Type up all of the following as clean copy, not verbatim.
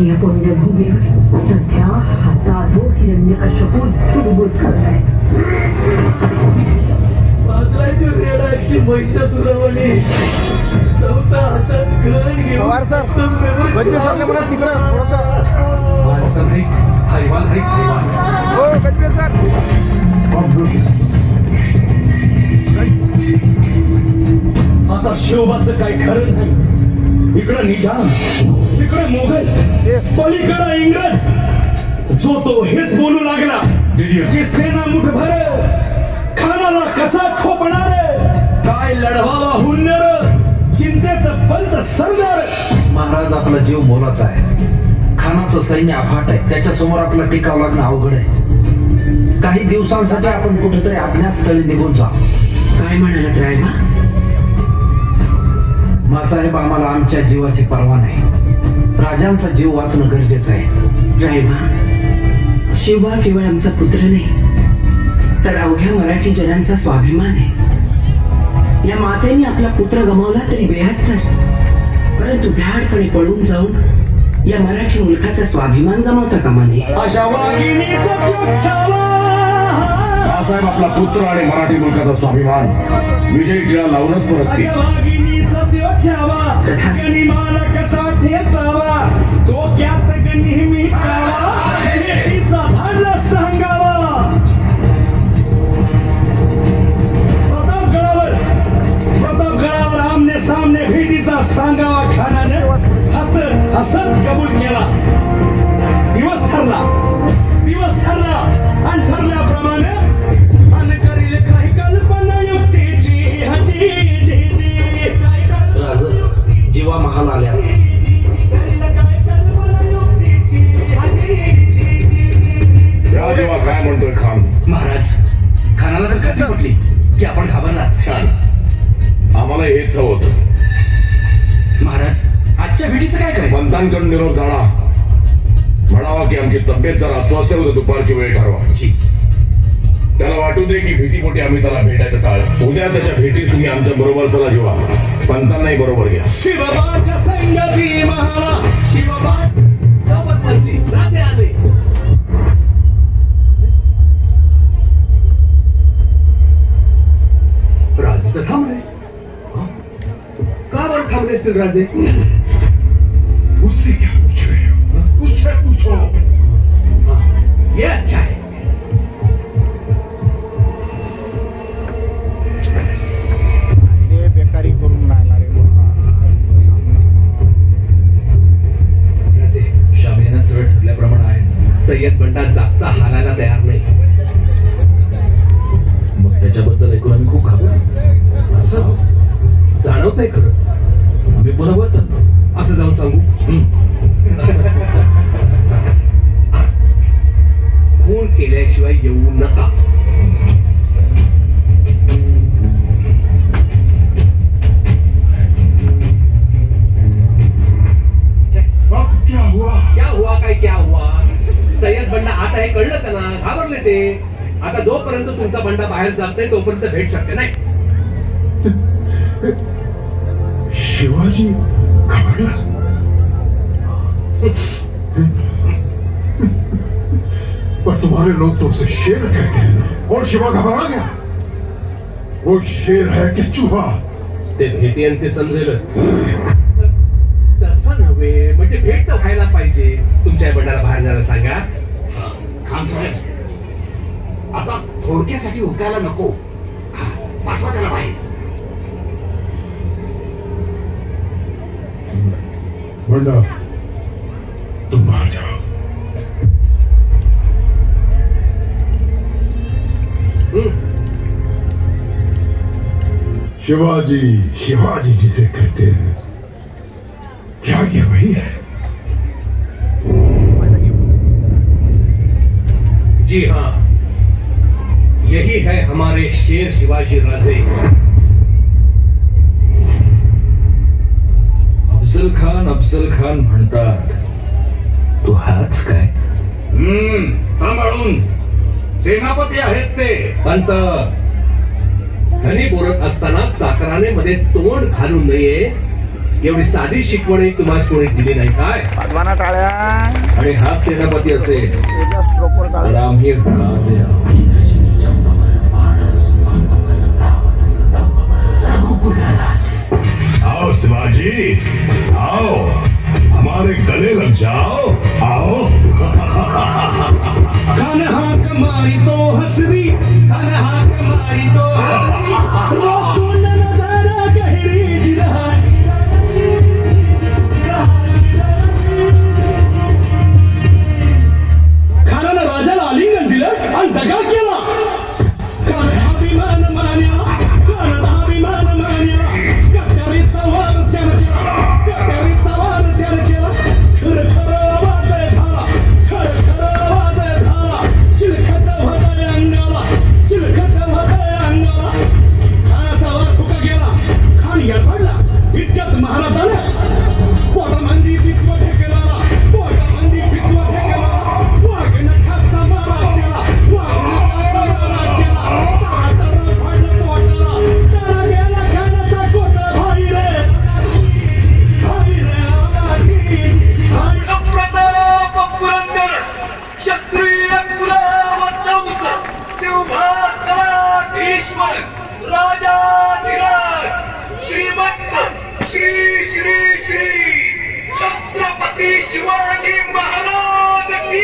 या पुण्यभूमीवर सध्या हा जाधव हिरण्यकश्यप चुरबुस करतायत. वाजलाय तो रेडाक्षी महिषासुरवणी चौथा हातात गण घेऊन पवार सर, गजबे सरले मला तिकडं थोडंसं. हो गजबे सर. आता शिवबाचं काय खरं नाही. इकडं निजाम, तिकडे मोगल, पलीकडे इंग्रज. जो तो हेच बोलू लागला जी सेना मुठभर खानाला कसा खोपणार, काय लढवावा हुन्नर, चिंतेत पंत सरदार. महाराज आपला जीव मोलाचा आहे. खानाचं सैन्य अफाट आहे. त्याच्या समोर आपला टिकाव लागणं अवघड आहे. काही दिवसांसाठी आपण कुठेतरी अज्ञातस्थळी निघून जा. काय म्हणालात रायबा? मासाहेब, आम्हाला आमच्या जीवाची पर्वा नाही. राजांचा जीव वाचणं गरजेचं आहे. रायबा, शिवबा केवळ आमचा पुत्र नाही तर अवघ्या मराठी जनांचा स्वाभिमान आहे. या मातेने आपला पुत्र गमावला तरी 72, परंतु भ्याडपणे पळून जाऊन या मराठी मुलखाचा स्वाभिमान गमावता कामा नये. अशा वाघिणीचा तो छावा. बाळासाहेब आपला पुत्र आणि मराठी मुलकाचा स्वाभिमान विजय टिळा लावूनच परत अशा वाघिणीचा तो छावा. गनिमाला कसा ठेचावा, डोक्यात नेहमी कावा, भेटीचा भांडला सांगावा. प्रतापगडावर आमने सामने भेटीचा सांगावा. खानाने हसत हसत कबूल केला. दिवस ठरला आणि ठरल्याप्रमाणे आणि करील काही कल्पना युक्तीची. हजी जी जी काही राज, जीवा महाल आल्या. या जेव्हा काय म्हणतोय खान. महाराज, खानाला तर खात्री पटली की आपण घाबरलात. छान, आम्हाला हेच हवं होतं. महाराज, आजच्या भेटीचं काय करायचं? पंतांकडून निरोप जाणा. म्हणावा की आमची तब्येत जर अस्वस्थ होतं, दुपारची वेळ ठरवा. त्याला वाटू दे की भीतीपोटी आम्ही त्याला भेटायचं टाळ. उद्या त्याच्या भेटीस तुम्ही आमच्या बरोबर चला. जेव्हा पंतांनाही बरोबर घ्या. शिवबाच्या संगती महाला शिवबा गावात म्हणली, राजे आले. राजे तर थांबले. का बरं थांबले असतील राजे? उससे क्या पूछ रहे हो? उससे पूछो. हे अच्छा आहे. बेकारी करून राहिला रे. राजे, शामियाना चढ ठरल्याप्रमाणे आहे. सय्यद बंडा जागता हालायला तयार नाही. मग त्याच्याबद्दल ऐकून आम्ही खूप घाबरलो. असं जाणवतंय खरं. आम्ही पुन्हा वर चाललो असं जाऊन सांगू. खून केल्याशिवाय येऊ नका. क्या हुआ? सय्यद बंडा आता हे कळलं का ना? घाबरले ते. आता जोपर्यंत तुमचा बंडा बाहेर जात नाही तोपर्यंत भेट शक्य नाही. शिवाजी घाबरला. पर तुम्हारे लोग तो उसे शेर कहते हैं और शिवा घबरा गया. वो शेर है कि चूहा? ते भेटेन ते समजेलच. तसं नव्हे, म्हणजे भेट तर व्हायला पाहिजे. तुमच्या बंडाला बाहेर जायला सांगा. खान साहेब, आता थोडक्यासाठी उठायला नको. पाठवा त्याला बाहेर. बंडा, तुम बाहर जाओ. शिवाजी जिसे कहते हैं, क्या ये वही है? जी हाँ, यही है हमारे शेर शिवाजी राजे. अफजल खान म्हणतात. तू हाच काय? सांभाळून. सेनापती आहेत ते. पंत, धनी बोलत असताना चाकराने मध्ये तोंड घालू नये एवढी साधी शिकवणी तुम्हाला कोणी दिली नाही काय? वाजवाना टाळ्या. आणि हा सेनापती असेल त्याच्या स्ट्रोकवर तर टाळ्या. आम्ही राजे आहोत. आओ शिवाजी, आओ, हमारे गले लग जाओ, आओ। खान हाक मारी तो हसरी, खान हाक मारी तो हसरी, रोकून नजारा गहरी जिरहा. खानानं राजाला आलिंगन दिलं आणि दगा केला. खानानं अभिमान मान्या, खानानं अभिमान मान्या. कट्यारीचा वार त्यानं केला, कट्यारीचा वार त्यानं केला. खरं खरं आवाज झाला, खरं खरं आवाज झाला. चिलखत होतंय अंगाला, चिलखत होतंय अंगाला. खानाचा वार फुका गेला, खान येडपडला. इतक्यात महाराजानं पोटामंदी पिचवा ठेकेला, पोटामंदी पिचवा ठेकेला. वाघनखाचा मारा केला, वाघनखाचा मारा केला. ताटाला फाडलं पोटाला, त्याला गेला खानाचा कोटा. भाई रे, भाई रे, आवाजी, भाई. प्रताप पुरंदर क्षत्रिय कुलावतंस सिंहासनाधीश्वर राजाधिराज श्रीमंत श्री श्री श्री छत्रपती शिवाजी महाराज की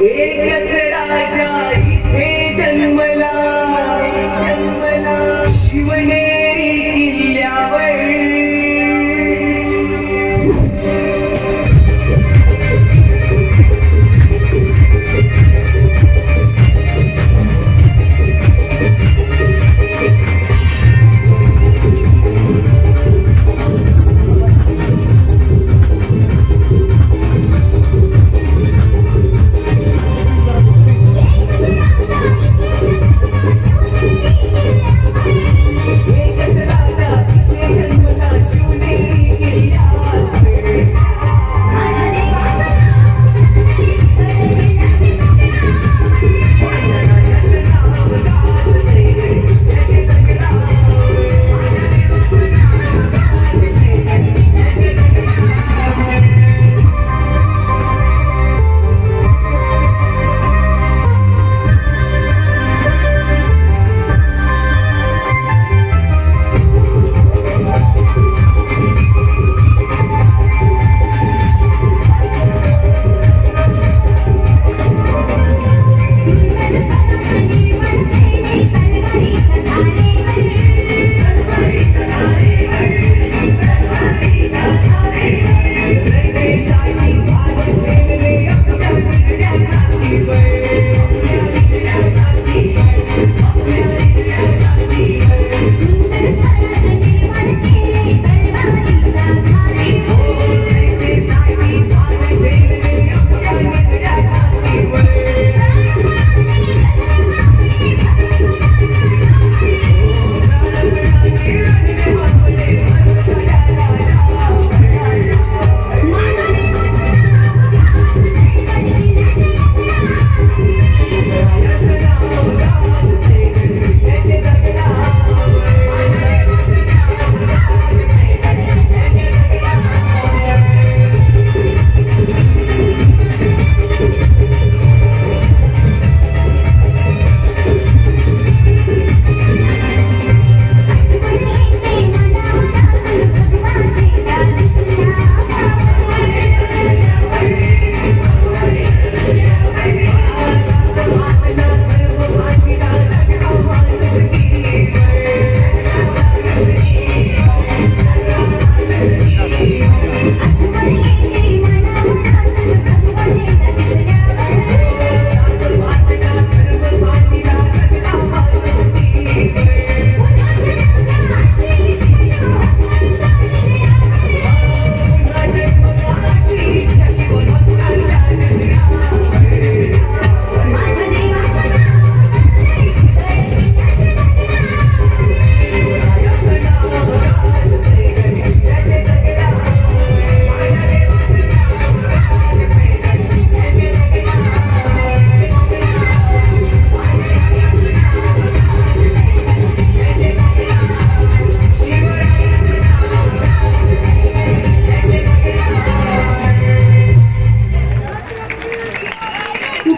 एकच राजा इथे जन्मला, जन्मला शिवनेरी किल्ल्यावर.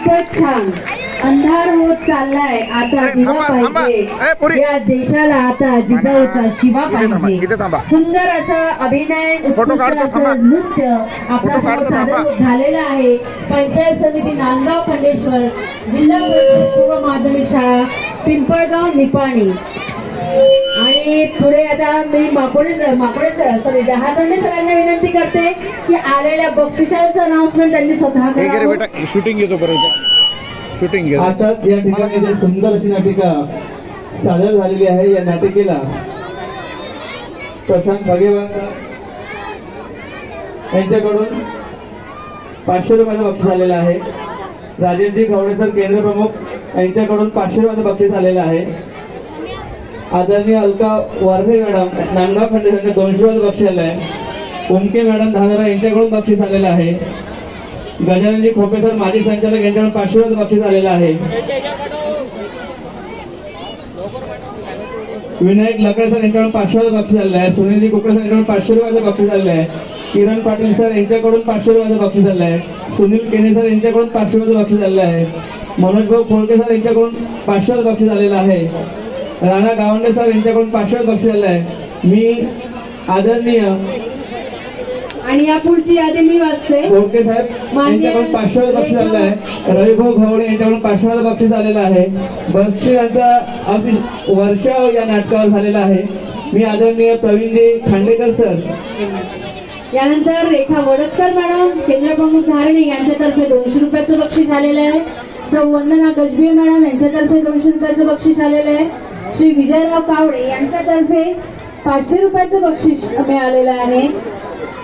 खूपच छान. अंधार होत चाललाय, आता दिवा पाहिजे. या देशाला आता जिजाऊचा शिवा पाहिजे. सुंदर असा अभिनय, उत्कृष्ट असं नृत्य आपल्यासमोर सादर झालेलं आहे. पंचायत समिती नांदगाव खंडेश्वर, जिल्हा परिषद पूर्व माध्यमिक शाळा पिंपळगाव निपाणी. आणि पुढे आता मी माकोडे सॉरी दहादंडे सरांना विनंती करते की आलेल्या बक्षिसांचं अनाउन्समेंट त्यांनी स्वतः करावं. शूटिंग घेतो बरोबर, शूटिंग घे. आताच या ठिकाणी जी सुंदर अशी नाटिका सादर झालेली आहे. या नाटिकेला प्रशांत भागेवार यांच्याकडून 500 रुपयाचं बक्षीस आलेलं आहे. राजेशजी खवडे सर केंद्र प्रमुख यांच्याकडून 500 रुपयाचं बक्षीस आलेलं आहे. आदरणीय अलका वारसे मॅडम नांदगाव खंडेश्वर 200 रुपयाचं बक्षीस आलं आहे. उमके मॅडम धानोरा यांच्याकडून बक्षीस आलेलं आहे. गजाननजी खोपे सर माजी संचालक यांच्याकडून 500 रुपयाचं बक्षीस आलेलं आहे. विनायक लकडे सर यांच्याकडून 500 रुपयाचं बक्षीस आलेलं आहे. सुनीलजी कुकडे सर यांच्याकडून 500 रुपयाचं बक्षीस आलेलं आहे. किरण पाटील सर यांच्याकडून 500 रुपयाचं बक्षीस आलेलं आहे. सुनील केने सर यांच्याकडून 500 रुपयाचं बक्षीस आलेलं आहे. मनोज भाऊ कोळके सर यांच्याकडून 500 रुपयाचं बक्षीस आलेलं आहे. राणा गावंडे सर यांच्याकडून 500 रुपयाचं बक्षीस आलेलं आहे. मी आदरणीय आणि या पुढची यादी मी वाचते. कोळके साहेब यांच्याकडून 500 रुपयाचं बक्षीस आलेलं आहे. रविभाऊ घवडे यांच्याकडून 500 रुपयाचं बक्षीस आलेलं आहे. बक्षिसांचा अगदी वर्षाव या नाटकावर झालेला आहे. मी आदरणीय प्रवीणजी खांडेकर सर यानंतर रेखा वडतकर मॅडम केंद्र प्रमुख धारणे यांच्यातर्फे 200 रुपयाचं बक्षीस आलेलं आहे. सौ वंदना गजबे मॅडम यांच्यातर्फे 200 रुपयाचं बक्षीस आलेलं आहे. श्री विजयराव कावडे यांच्यातर्फे 500 रुपयाचं बक्षीस मिळालेलं आहे.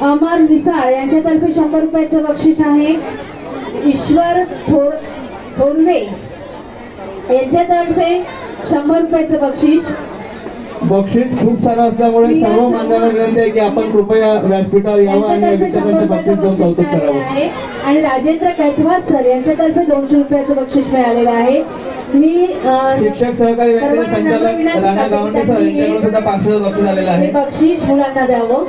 अमर निसाळ यांच्यातर्फे 100 रुपयाचं बक्षीस आहे. ईश्वर थोरवे यांच्यातर्फे 100 रुपयाचं बक्षीस. बक्षीस खूप सारं असल्यामुळे सर्व मान्यवर विनंती आहे की आपण कृपया व्यासपीठावर यावं आणि विजेत्यांचे बक्षीस देऊन कौतुक करावं. आणि राजेंद्र कैथवास सर यांच्यातर्फे 200 रुपयाचं बक्षीस मिळालेलं आहे. मी शिक्षक सहकारी बँकेचे संचालक राणा गावंडे सर यांच्याकडून सुद्धा 500 बक्षीस आलेलं आहे. बक्षीस मुलांना द्यावं.